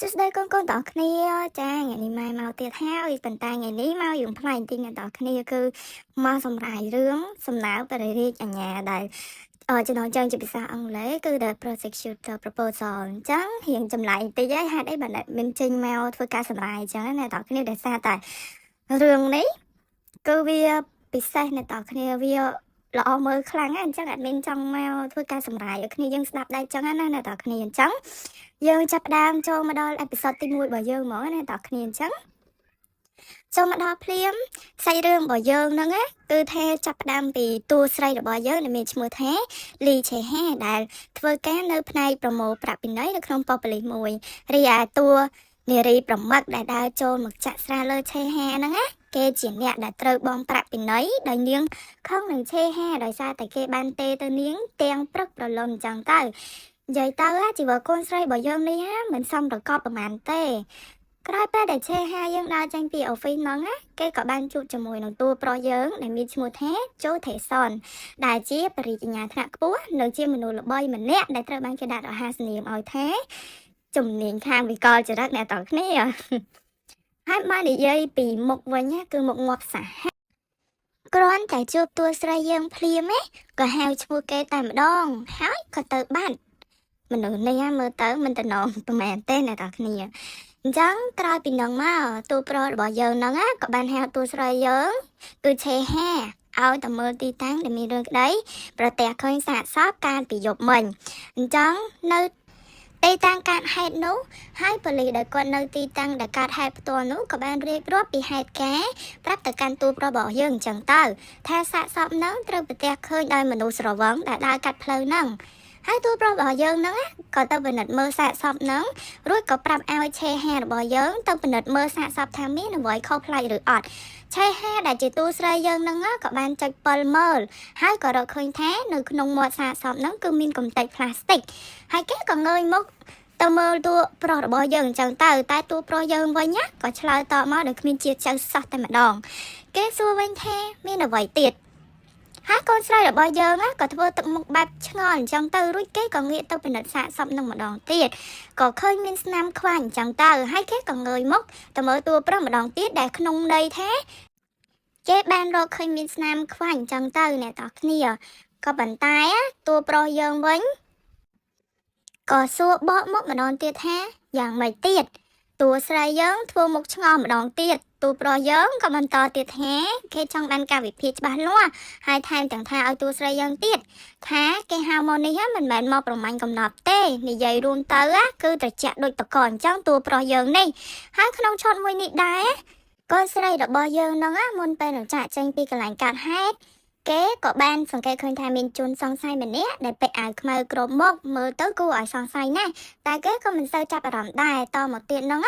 សួស្តីកូនៗទាំងអស់គ្នាចាថ្ងៃនេះម៉ែមកទៀតហើយប៉ុន្តែថ្ងៃនេះមករឿងប្លែកបន្តិចអ្នកទាំងអស់គ្នាគឺមកសម្រាយរឿងសំណើបរិរាជអាញាដែលចំណងជើងជាភាសាអង់គ្លេសគឺ The Prosecutor Proposal អញ្ចឹងរៀងចម្លែកបន្តិចហើយហេតុអីបានមានចេញមកធ្វើការសម្រាយអញ្ចឹងអ្នកទាំងអស់គ្នាដែលសារតែរឿងនេះគឺវាពិសេសអ្នកទាំងអស់គ្នាវាល្អមើលខ្លាំងណាស់អញ្ចឹងអត់មានចង់មកធ្វើការសម្រាយឲ្យគ្នាយើងស្ដាប់ដែរអញ្ចឹងណាអ្នកទាំងអស់គ្នាអញ្ចឹងយើងចាប់ផ្ដើមចូលមកដល់អេពីសូតទី1របស់យើងហ្មងណាតើគ្នាអញ្ចឹងចូលមកដល់ភ្លាមសាច់រឿងរបស់យើងហ្នឹងណាគឺថាចាប់ផ្ដើមពីតួស្រីរបស់យើងដែលមានឈ្មោះថាលីឆេហាដែលធ្វើការនៅផ្នែកប្រមូលប្រាក់ពិន័យនៅក្នុងប៉ុស្តិ៍ប៉ូលីសមួយរីឯតួនារីប្រមឹកដែលដើរចូលមកចាក់ស្រាលើឆេហាហ្នឹងណាគេជាអ្នកដែលត្រូវបងប្រាក់ពិន័យដោយនាងខឹងនឹងឆេហាដោយសារតែគេបានទេទៅនាងទាំងព្រឹកប្រឡំអញ្ចឹងទៅនិយាយទៅជីវិតកូនស្រីរបស់យើងនេះមិនសមប្រកបប្រហែលទេក្រោយពេលដែលឆេហាយើងដើរចេញពីអូហ្វីសហ្នឹងណាគេក៏បានជួបជាមួយនឹងតួប្រុសយើងដែលមានឈ្មោះថាជូថេសុនដែលជាបរិយាញ្ញាថ្នាក់ខ្ពស់និងជាមនុស្សល្បីម្នាក់ដែលត្រូវបានគេដាក់រហស្សនាមឲ្យថាជំនាញខាងវិកលចរិតអ្នកទាំងគ្នាហើយមកនិយាយពីមុខវិញណាគឺមុខងាប់សាហាវគ្រាន់តែជួបតួស្រីយើងភ្លាមក៏ហៅឈ្មោះគេតែម្ដងហើយក៏ទៅបាត់មនុស្សនេះមើលទៅមិនតំណងប្រហែលទេអ្នកទាំងគ្នាអញ្ចឹងក្រោយពីនឹងមកតួប្រុសរបស់យើងហ្នឹងក៏បានហៅតួស្រីយើងគឺឆេហាឲ្យទៅមើលទីតាំងដែលមានរឿងក្តីប្រទះឃើញសាកសពកាលពីយប់មិញអញ្ចឹងនៅទីតាំងកើតហេតុនោះហើយប៉ូលីសដែលគាត់នៅទីតាំងដែលកើតហេតុផ្ទាល់នោះក៏បានរៀបរាប់ពីហេតុការណ៍ប្រាប់ទៅកាន់តួប្រុសរបស់យើងអញ្ចឹងទៅថាសាកសពហ្នឹងត្រូវប្រទះឃើញដោយមនុស្សស្រវឹងដែលដើរកាត់ផ្លូវហ្នឹងហើយតួប្រុសរបស់យើងហ្នឹងក៏ទៅពិនិត្យមើលសាកសពហ្នឹងរួចក៏ប្រាប់ឲ្យឆេហារបស់យើងទៅពិនិត្យមើលសាកសពថាមានអ្វីខុសប្លែកឬអត់ឆេហាដែលជាតួស្រីយើងហ្នឹងក៏បានចុចពិលមើលហើយក៏រកឃើញថានៅក្នុងមាត់សាកសពហ្នឹងគឺមានកម្ទេចផ្លាស្ទិកហើយគេក៏ងើយមុខទៅមើលតួប្រុសរបស់យើងអញ្ចឹងទៅតែតួប្រុសយើងវិញក៏ឆ្លើយតបមកដោយគ្មានជាតិចៅសោះតែម្ដងគេសួរវិញថាមានអ្វីទៀតហើយកូនស្រីរបស់យើងក៏ធ្វើទឹកមុខបែបឆ្ងល់អញ្ចឹងទៅរួចគេក៏ងាកទៅពិនិត្យសាកសពនឹងម្ដងទៀតក៏ឃើញមានស្នាមខ្វាញ់អញ្ចឹងទៅហើយគេក៏ងើយមុខទៅមើលតួប្រុសម្ដងទៀតដែលក្នុងន័យថាគេបានរកឃើញមានស្នាមខ្វាញ់អញ្ចឹងទៅអ្នកទាំងគ្នាក៏ប៉ុន្តែតួប្រុសយើងវិញក៏សួរបកមកម្ដងទៀតថាយ៉ាងម៉េចទៀតតួស្រីយើងធ្វើមុខឆ្ងល់ម្ដងទៀតតួប្រុសយើងក៏បន្តទៀតថាគេចង់បានការវិភាគច្បាស់លាស់ហើយថែមទាំងថាឲ្យតួស្រីយើងទៀតថាគេហៅមកនេះមិនមែនមកប្រមាញ់កំណត់ទេនិយាយរួមទៅគឺត្រជាក់ដូចតកអញ្ចឹងតួប្រុសយើងនេះហើយក្នុងឆតមួយនេះដែរកូនស្រីរបស់យើងហ្នឹងមុនពេលនឹងចាក់ចេញពីកន្លែងកើតហេតុគេក៏បានសង្កេតឃើញថាមានជនសង្ស័យម្នាក់ដែលពាក់អាវខ្មៅគ្របមុខមើលទៅគួរឲ្យសង្ស័យណាស់តែគេក៏មិនសូវចាប់អារម្មណ៍ដែរតមកទៀតហ្នឹង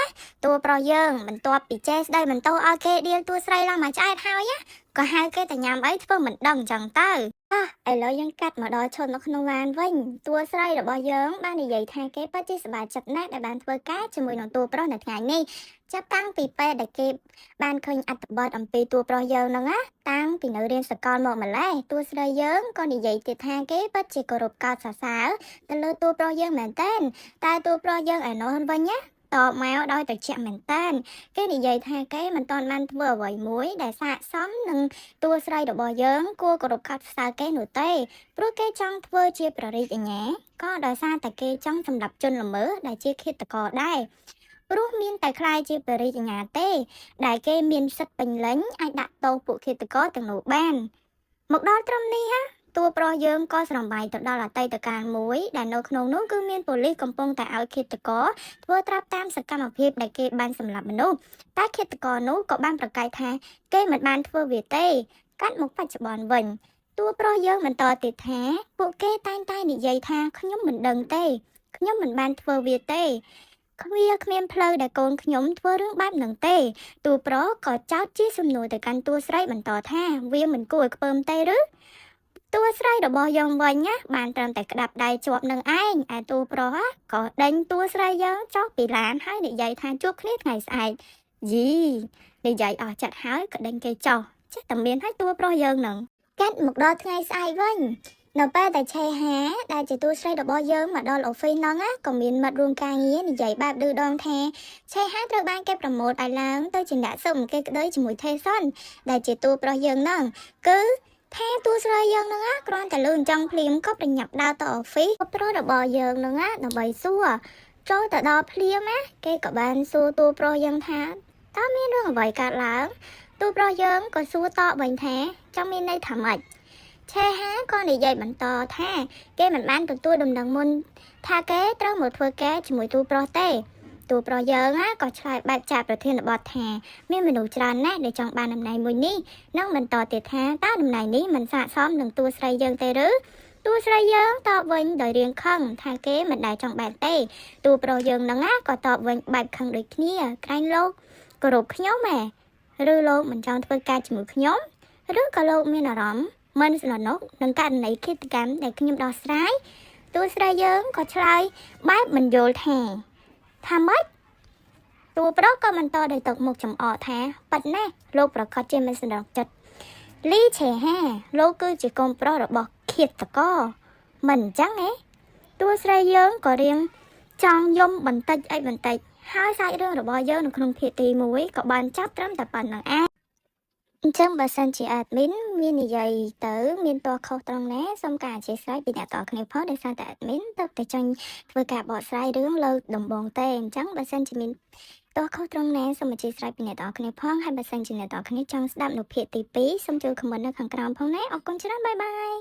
តួប្រុសយើងបន្ទាប់ពីចេះស្ដីបន្ទោឲ្យគេដៀលតួស្រីឡើងមកឆ្អែតហើយក៏ហៅគេតែញ៉ាំអីធ្វើមិនដឹងអញ្ចឹងទៅឥឡូវយើងកាត់មកដល់ឈុតនៅក្នុងឡានវិញតួស្រីរបស់យើងបាននិយាយថាគេពិតជាសប្បាយចិត្តណាស់ដែលបានធ្វើការជាមួយនឹងតួប្រុសនៅថ្ងៃនេះចាប់តាំងពីពេលដែលគេបានឃើញអត្ថបទអំពីតួប្រុសយើងហ្នឹងតាំងពីនៅរៀនសកលមកម្លេះតួស្រីយើងក៏និយាយទៀតថាគេពិតជាគោរពកោតសរសើរទៅលើតួប្រុសយើងមែនទែនតែតួប្រុសយើងឯនោះវិញតបមកដោយត្រជាក់មែនតើគេនិយាយថាគេមិនទាន់បានធ្វើអ្វីមួយដែលស័ក្តិសមនឹងតួស្រីរបស់យើងគួរគោរពកោតសរសើរគេនោះទេព្រោះគេចង់ធ្វើជាប្ររិយអាញាក៏ដោយសារតែគេចង់សម្រាប់ជនល្មើសដែលជាឃាតករដែរព្រោះមានតែខ្លាយជាបរិយអាញាទេដែលគេមានសិទ្ធិពេញលេញអាចដាក់ទោសពួកឃាតករទាំងនោះបានមកដល់ត្រឹមនេះតួប្រុសយើងក៏ស្រមៃទៅដល់អតីតកាលមួយដែលនៅក្នុងនោះគឺមានប៉ូលីសកំពុងតែឲ្យឃាតករធ្វើត្រាប់តាមសកម្មភាពដែលគេបានសម្លាប់មនុស្សតែឃាតករនោះក៏បានប្រកែកថាគេមិនបានធ្វើវាទេកាត់មកបច្ចុប្បន្នវិញតួប្រុសយើងបន្តទៀតថាពួកគេតែងតែនិយាយថាខ្ញុំមិនដឹងទេខ្ញុំមិនបានធ្វើវាទេគ្មានផ្លូវដែលកូនខ្ញុំធ្វើរឿងបែបហ្នឹងទេតួប្រុសក៏ចោទជាសំណួរទៅកាន់តួស្រីបន្តថាវាមិនគួរឲ្យខ្ពើមទេឬតួស្រីរបស់យើងវិញបានត្រឹមតែក្តាប់ដៃជាប់នឹងឯងឯតួប្រុសក៏ដេញតួស្រីយើងចុះពីឡានហើយនិយាយថាជួបគ្នាថ្ងៃស្អែកយីនិយាយអស់ចិត្តហើយក៏ដេញគេចុះចេះតែមានឲ្យតួប្រុសយើងនឹងកាត់មកដល់ថ្ងៃស្អែកវិញ នៅពេលដែលឆេហាដែលជាតួស្រីរបស់យើងមកដល់អូហ្វីសហ្នឹងក៏មានមិត្តរួមការងារនិយាយបែបឌឺដងថាឆេហាត្រូវបានគេប្រម៉ូទឲ្យឡើងទៅជាអ្នកស៊ើបអង្កេតក្តីជាមួយថេសុនដែលជាតួប្រុសយើងហ្នឹងគឺថាតួស្រីយើងហ្នឹងគ្រាន់តែលឺអញ្ចឹងភ្លាមក៏ប្រញាប់ដើរទៅអូហ្វីសប្រុសរបស់យើងហ្នឹងដើម្បីសួរចូលទៅដល់ភ្លាមគេក៏បានសួរតួប្រុសយើងថាតើមានរឿងអ្វីកើតឡើងតួប្រុសយើងក៏សួរតបវិញថាចង់មានន័យថាម៉េចឆេហាក៏និយាយបន្តថាគេមិនបានទទួលដំណឹងមុនថាគេត្រូវមកធ្វើការជាមួយតួប្រុសទេតួប្រុសយើងក៏ឆ្លើយបែបចាត់ប្រធានបទថាមានមនុស្សច្រើនណាស់ដែលចង់បានតំណែងមួយនេះនិងបន្តទៀតថាតើតំណែងនេះមិនស័ក្តិសមនឹងតួស្រីយើងទេឬតួស្រីយើងតបវិញដោយរៀងខឹងថាគេមិនដែលចង់បានទេតួប្រុសយើងហ្នឹងក៏តបវិញបែបខឹងដូចគ្នាក្រែងលោកគោរពខ្ញុំឬលោកមិនចង់ធ្វើការជាមួយខ្ញុំឬក៏លោកមានអារម្មណ៍មិនស្នុកនឹងករណីឃាតកម្មដែលខ្ញុំដោះស្រាយតួស្រីយើងក៏ឆ្លើយបែបមិនយល់ថាម៉េចតួប្រុសក៏បន្តដោយទឹកមុខចំអកថាប៉ិតណាស់លោកប្រកាសជាមិនស្នុកចិត្តលីឆេហាលោកគឺជាកូនប្រុសរបស់ឃាតករមិនអញ្ចឹងតួស្រីយើងក៏រៀងចង់យំបន្តិចហើយសាច់រឿងរបស់យើងនៅក្នុងភាគទី1ក៏បានចាប់ត្រឹមតែប៉ុណ្្នឹងអញ្ចឹងបើសិនជា admin មាននិយាយទៅមានតួខុសត្រង់ណាសូមការអធិស្ឋានពីអ្នកតគ្នាផងដោយសារតែ admin ទៅតែចាញ់ធ្វើការបកស្រាយរឿងលើដំបងទេអញ្ចឹងបើសិនជាមានតួខុសត្រង់ណាសូមអធិស្ឋានពីអ្នកតគ្នាផងហើយបើសិនជាអ្នកតគ្នាចង់ស្ដាប់នៅភាគទី2សូមជួយ comment នៅខាងក្រោមផងណាអរគុណច្រើនបាយបាយ